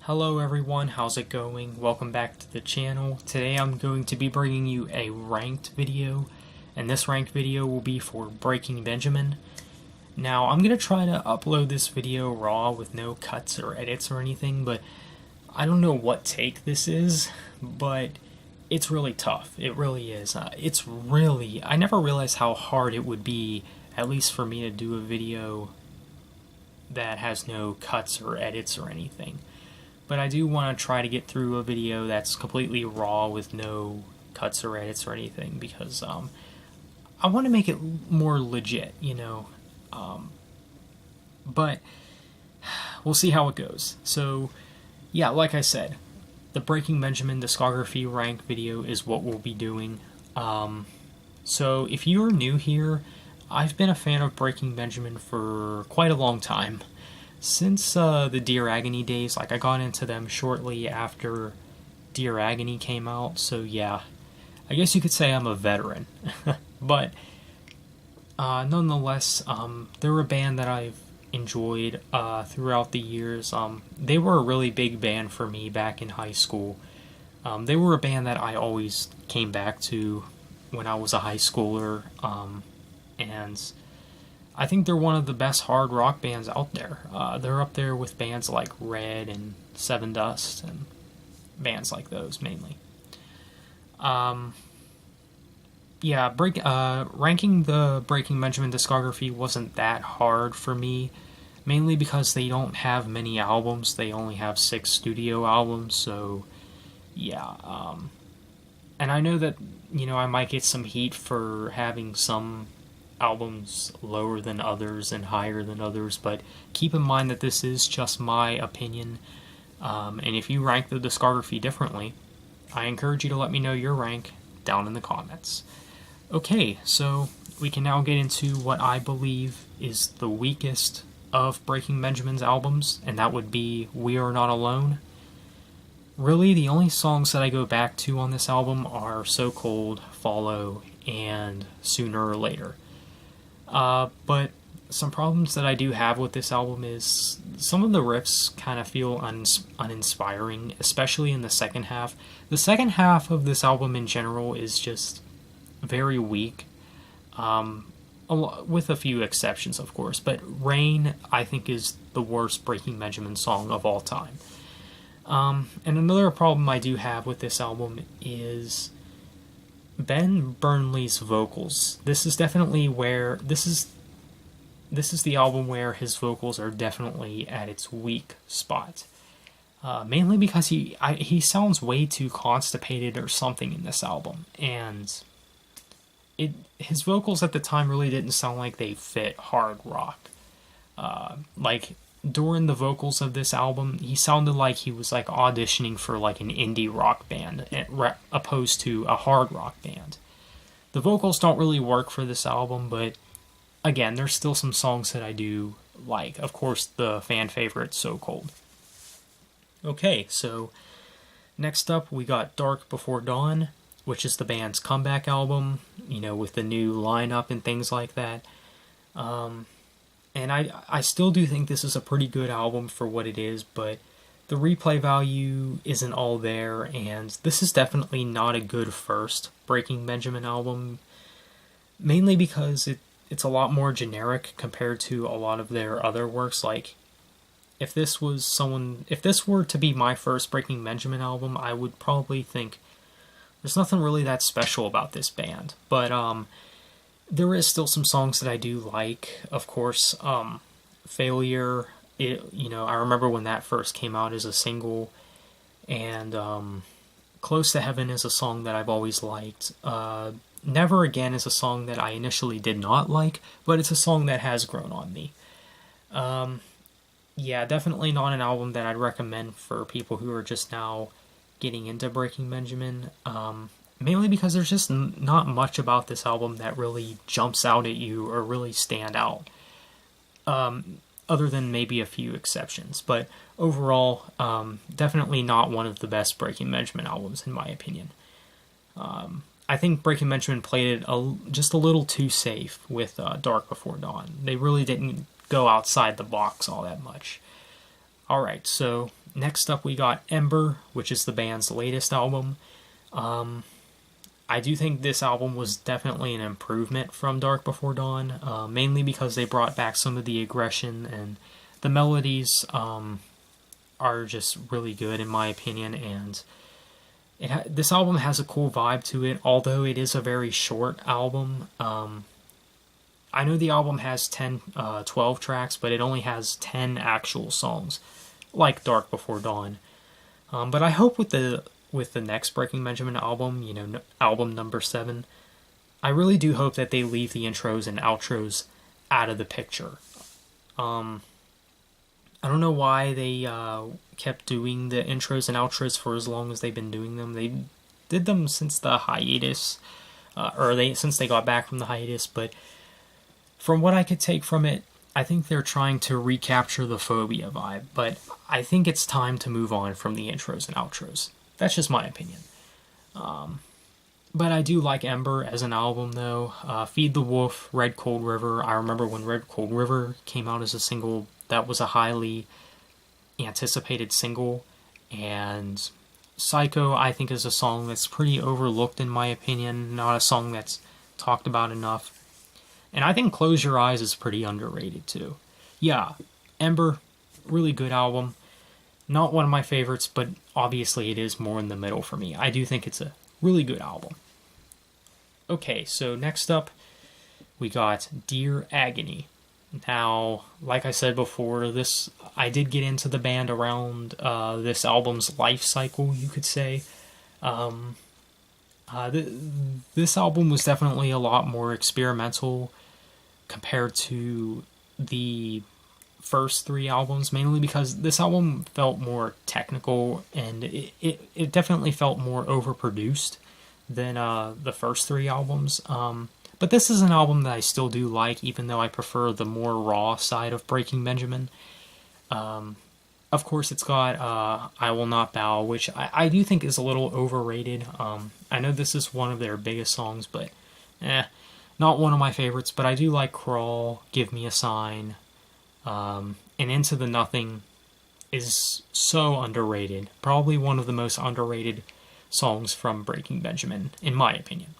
Hello everyone, how's it going? Welcome back to the channel. Today I'm going to be bringing you a ranked video, and this ranked video will be for Breaking Benjamin. Now I'm going to try to upload this video raw with no cuts or edits or anything, but I don't know what take this is, but it's really tough. It really is. I never realized how hard it would be, at least for me, to do a video that has no cuts or edits or anything. But I do want to try to get through a video that's completely raw with no cuts or edits or anything, because I want to make it more legit, you know. But we'll see how it goes. So, yeah, like I said, the Breaking Benjamin discography rank video is what we'll be doing. So if you're new here, I've been a fan of Breaking Benjamin for quite a long time. Since the Dee Agony days, like I got into them shortly after Dee Agony came out, so yeah, I guess you could say I'm a veteran. But nonetheless, they're a band that I've enjoyed throughout the years. They were a really big band for me back in high school. They were a band that I always came back to when I was a high schooler, and I think they're one of the best hard rock bands out there. They're up there with bands like Red and Seven Dust and bands like those mainly. Ranking the Breaking Benjamin discography wasn't that hard for me, mainly because they don't have many albums. They only have 6 studio albums, so yeah. And I know that, you know, I might get some heat for having some albums lower than others and higher than others, but keep in mind that this is just my opinion, and if you rank the discography differently, I encourage you to let me know your rank down in the comments. Okay, so we can now get into what I believe is the weakest of Breaking Benjamin's albums, and that would be We Are Not Alone. Really, the only songs that I go back to on this album are So Cold, Follow, and Sooner or Later. But some problems that I do have with this album is some of the riffs kind of feel uninspiring, especially in the second half. The second half of this album in general is just very weak, with a few exceptions, of course. But Rain, I think, is the worst Breaking Benjamin song of all time. And another problem I do have with this album is Ben Burnley's vocals. This is definitely where this is the album where his vocals are definitely at its weak spot. Mainly because he sounds way too constipated or something in this album, and his vocals at the time really didn't sound like they fit hard rock. Like during the vocals of this album, he sounded like he was like auditioning for like an indie rock band opposed to a hard rock band. The vocals don't really work for this album, but again, there's still some songs that I do like. Of course, the fan favorite, So Cold. Okay, so next up we got Dark Before Dawn, which is the band's comeback album, you know, with the new lineup and things like that. And I still do think this is a pretty good album for what it is, but the replay value isn't all there, and this is definitely not a good first Breaking Benjamin album, mainly because it's a lot more generic compared to a lot of their other works. Like, if this were to be my first Breaking Benjamin album, I would probably think there's nothing really that special about this band, but there is still some songs that I do like. Of course, Failure, I remember when that first came out as a single, and Close to Heaven is a song that I've always liked. Never Again is a song that I initially did not like, but it's a song that has grown on me. Yeah, definitely not an album that I'd recommend for people who are just now getting into Breaking Benjamin. Mainly because there's just not much about this album that really jumps out at you or really stand out, other than maybe a few exceptions. But overall, definitely not one of the best Breaking Benjamin albums, in my opinion. I think Breaking Benjamin played it just a little too safe with Dark Before Dawn. They really didn't go outside the box all that much. Alright, so Next up, we got Ember, which is the band's latest album. I do think this album was definitely an improvement from Dark Before Dawn, mainly because they brought back some of the aggression, and the melodies are just really good in my opinion, and this album has a cool vibe to it, although it is a very short album. I know the album has 12 tracks, but it only has 10 actual songs, like Dark Before Dawn. But I hope with the next Breaking Benjamin album, album number 7, I really do hope that they leave the intros and outros out of the picture. I don't know why they kept doing the intros and outros for as long as they've been doing them. They did them since the hiatus, since they got back from the hiatus, but from what I could take from it, I think they're trying to recapture the Phobia vibe, but I think it's time to move on from the intros and outros. That's just my opinion. But I do like Ember as an album, though. Feed the Wolf, Red Cold River. I remember when Red Cold River came out as a single, that was a highly anticipated single. And Psycho, I think, is a song that's pretty overlooked in my opinion. Not a song that's talked about enough. And I think Close Your Eyes is pretty underrated, too. Yeah, Ember, really good album. Not one of my favorites, but obviously it is more in the middle for me. I do think it's a really good album. Okay, so next up, we got Dee Agony. Now, like I said before, I did get into the band around this album's life cycle, you could say. This album was definitely a lot more experimental compared to the first 3 albums, mainly because this album felt more technical, and it definitely felt more overproduced than the first 3 albums. But this is an album that I still do like, even though I prefer the more raw side of Breaking Benjamin. Of course, it's got I Will Not Bow, which I do think is a little overrated. I know this is one of their biggest songs, but not one of my favorites. But I do like Crawl, Give Me a Sign, and Into the Nothing is so underrated. Probably one of the most underrated songs from Breaking Benjamin, in my opinion.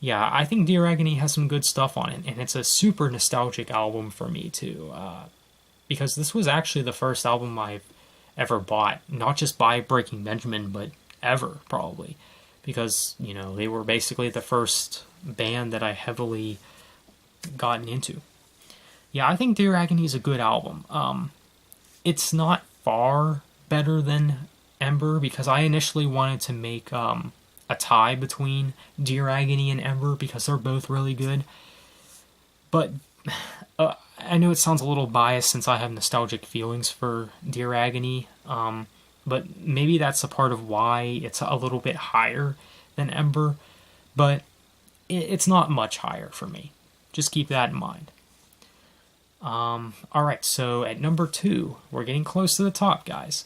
Yeah, I think Dee Agony has some good stuff on it, and it's a super nostalgic album for me, too. Because this was actually the first album I've ever bought. Not just by Breaking Benjamin, but ever, probably. Because, they were basically the first band that I heavily gotten into. Yeah, I think Dee Agony is a good album. It's not far better than Ember, because I initially wanted to make a tie between Dee Agony and Ember, because they're both really good. But I know it sounds a little biased since I have nostalgic feelings for Dee Agony, but maybe that's a part of why it's a little bit higher than Ember, but it's not much higher for me. Just keep that in mind. Alright, so at number 2, we're getting close to the top, guys.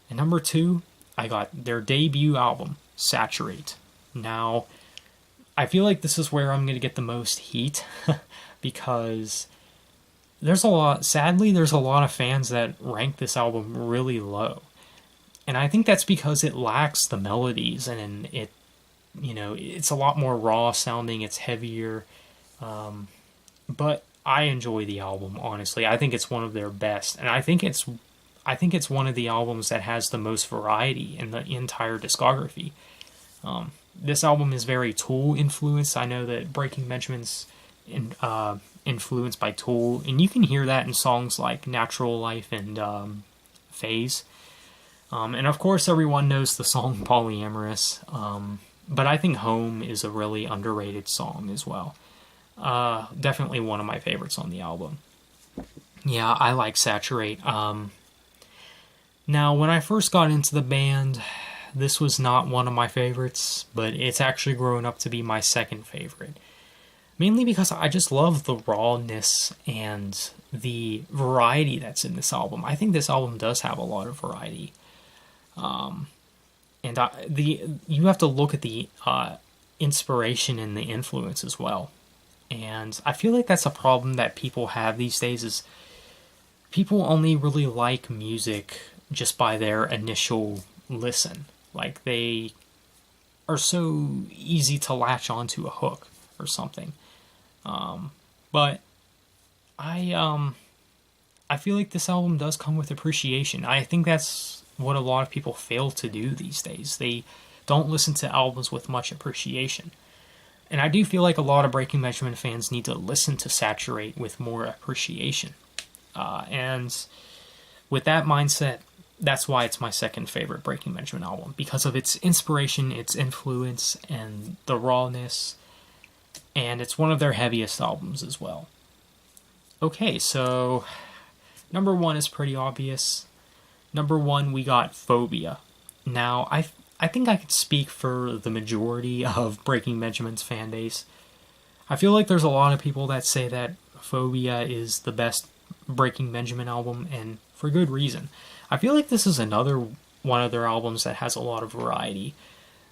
At number 2, I got their debut album, Saturate. Now, I feel like this is where I'm going to get the most heat, because sadly, there's a lot of fans that rank this album really low. And I think that's because it lacks the melodies, and it's a lot more raw sounding, it's heavier. But I enjoy the album, honestly. I think it's one of their best, and I think it's one of the albums that has the most variety in the entire discography. This album is very Tool influenced. I know that Breaking Benjamin's influenced by Tool, and you can hear that in songs like Natural Life and Phase. And of course, everyone knows the song Polyamorous, but I think Home is a really underrated song as well. Definitely one of my favorites on the album. Yeah, I like Saturate. Now, when I first got into the band, this was not one of my favorites, but it's actually grown up to be my second favorite. Mainly because I just love the rawness and the variety that's in this album. I think this album does have a lot of variety. You have to look at the inspiration and the influence as well. And I feel like that's a problem that people have these days, is people only really like music just by their initial listen. Like, they are so easy to latch onto a hook or something. But I feel like this album does come with appreciation. I think that's what a lot of people fail to do these days. They don't listen to albums with much appreciation. And I do feel like a lot of Breaking Benjamin fans need to listen to Saturate with more appreciation. And with that mindset, that's why it's my second favorite Breaking Benjamin album. Because of its inspiration, its influence, and the rawness. And it's one of their heaviest albums as well. Okay, so number 1 is pretty obvious. Number 1, we got Phobia. Now, I think I could speak for the majority of Breaking Benjamin's fan base. I feel like there's a lot of people that say that Phobia is the best Breaking Benjamin album, and for good reason. I feel like this is another one of their albums that has a lot of variety.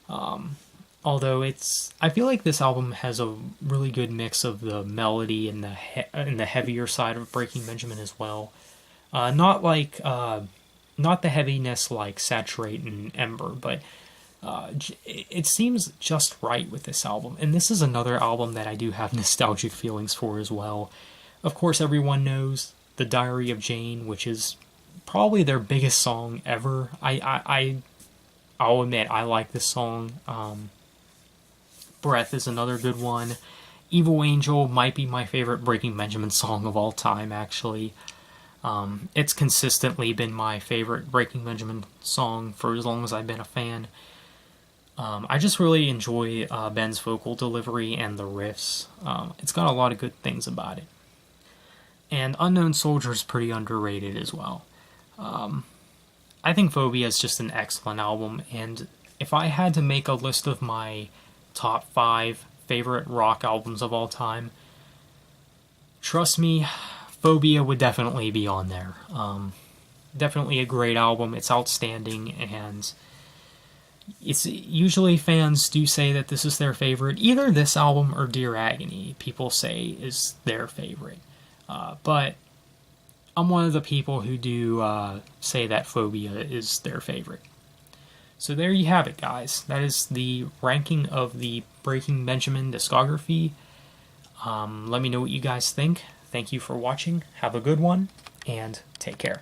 Although I feel like this album has a really good mix of the melody and the heavier side of Breaking Benjamin as well. Not the heaviness like Saturate and Ember, but it seems just right with this album. And this is another album that I do have nostalgic feelings for as well. Of course, everyone knows The Diary of Jane, which is probably their biggest song ever. I'll admit, I like this song. Breath is another good one. Evil Angel might be my favorite Breaking Benjamin song of all time, actually. It's consistently been my favorite Breaking Benjamin song for as long as I've been a fan. I just really enjoy Ben's vocal delivery and the riffs. It's got a lot of good things about it. And Unknown Soldier is pretty underrated as well. I think Phobia is just an excellent album, and if I had to make a list of my top 5 favorite rock albums of all time, trust me, Phobia would definitely be on there. Definitely a great album. It's outstanding, and it's usually fans do say that this is their favorite. Either this album or Dee Agony, people say is their favorite. But I'm one of the people who do say that Phobia is their favorite. So there you have it, guys. That is the ranking of the Breaking Benjamin discography. Let me know what you guys think. Thank you for watching. Have a good one, and take care.